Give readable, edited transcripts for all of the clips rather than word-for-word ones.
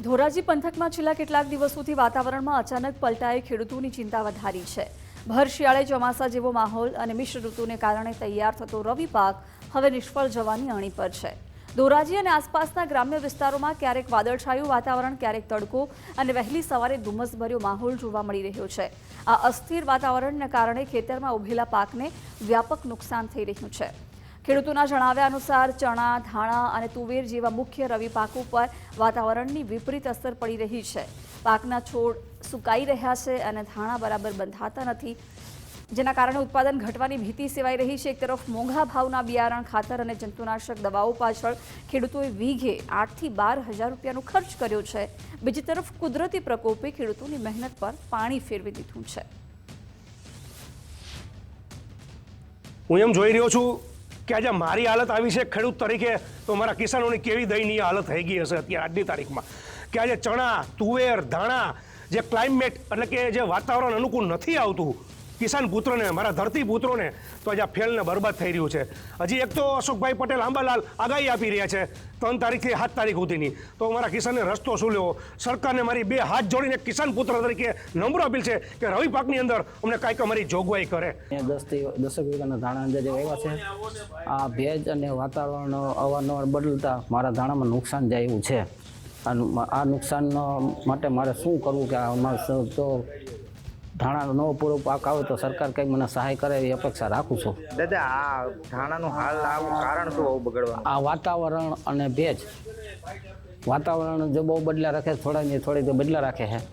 ધોરાજી પંથકમાં છેલ્લા કેટલાક દિવસોથી વાતાવરણમાં અચાનક પલટાએ ખેડૂતોની ચિંતા વધારી છે। ભર શિયાળે ચોમાસા જેવો માહોલ અને મિશ્ર ઋતુને કારણે તૈયાર થતો રવિ પાક હવે નિષ્ફળ જવાની અણી પર છે। ધોરાજી અને આસપાસના ગ્રામ્ય વિસ્તારોમાં ક્યારેક વાદળછાયું વાતાવરણ, ક્યારેક તડકો અને વહેલી સવારે ધુમ્મસભર્યો માહોલ જોવા મળી રહ્યો છે। આ અસ્થિર વાતાવરણને કારણે ખેતરમાં ઉભેલા પાકને વ્યાપક નુકસાન થઈ રહ્યું છે। ખેડૂતોના જણાવ્યા અનુસાર ચણા, ધાણા અને તુવેર જેવા મુખ્ય રવિ પાકો પર વાતાવરણની વિપરીત અસર પડી રહી છે। પાકના છોડ સુકાઈ રહ્યા છે અને ધાણા બરાબર બંધાતા નથી, જેના કારણે ઉત્પાદન ઘટવાની ભીતિ સેવાઈ રહી છે। એક તરફ મોંઘા ભાવના બિયારણ, ખાતર અને જંતુનાશક દવાઓ પાછળ ખેડૂતોએ વીઘે 8 થી 12 હજાર રૂપિયાનો ખર્ચ કર્યો છે। બીજી તરફ કુદરતી પ્રકોપે ખેડૂતોની મહેનત પર પાણી ફેરવી દીધું છે। હું એમ જોઈ રહ્યો છું કે આજે મારી હાલત આવી છે ખેડૂત તરીકે, તો મારા કિસાનોની કેવી દયનીય હાલત થઈ ગઈ હશે અત્યારે આજની તારીખમાં, કે આજે ચણા, તુવેર, ધાણા, જે ક્લાઇમેટ એટલે કે જે વાતાવરણ અનુકૂળ નથી આવતું કિસાન પુત્રને, મારા ધરતી પુત્રોને, તો આજે આ ફેલને બરબાદ થઈ રહ્યું છે। હજી એક તો અશોકભાઈ પટેલ આંબાલાલ આગાહી આપી રહ્યા છે 3 તારીખથી 7 તારીખ સુધીની, તો મારા કિસાનને રસ્તો શું લેવો? સરકારને મારી 2 હાથ જોડીને કિસાન પુત્ર તરીકે નમ્ર અપીલ છે કે રવિ પાકની અંદર અમને કાંઈક અમારી જોગવાઈ કરે। 10 થી 10 વીઘાના ધાણા અંદાજે વાવ્યા છે। આ ભેજ અને વાતાવરણ અવારનવાર બદલતા મારા ધાણામાં નુકસાન જાય એવું છે। આ નુકસાન માટે મારે શું કરવું કે અમારે તો ધાણાનો નવો પૂરો પાક આવે તો સરકાર કંઈક મને સહાય કરે એવી અપેક્ષા રાખું છું। દાદા, આ ધાણાનું હાલ આવું કારણ શું આવું બગડવાનું? આ વાતાવરણ અને ભેજ, વાતાવરણ જો બહુ બદલા રાખે, થોડી બદલા રાખે છે,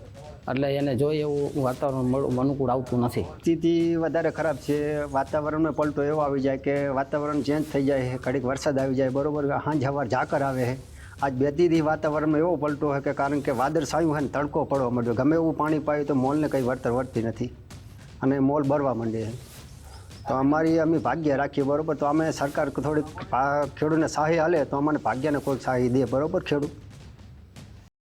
એટલે એને જોઈએ એવું વાતાવરણ અનુકૂળ આવતું નથી। સ્થિતિ વધારે ખરાબ છે। વાતાવરણમાં પલટો એવો આવી જાય કે વાતાવરણ ચેન્જ થઈ જાય છે, ઘડીક વરસાદ આવી જાય, બરોબર, સાંજ સવાર ઝાકર આવે છે। આજ 2 દીથી વાતાવરણમાં એવો પલટો છે કે કારણ કે વાદળ છાયું છે ને તડકો પડવા માંડ્યો, ગમે એવું પાણી પાયું તો મોલને કંઈ વળતર વળતી નથી અને મોલ ભરવા માંડે છે। તો અમે ભાગ્ય રાખીએ, બરોબર, તો અમે સરકાર થોડીક ખેડૂતને સહાય હાલે તો અમને ભાગ્યને કોઈ સહાય દે, બરોબર, ખેડૂત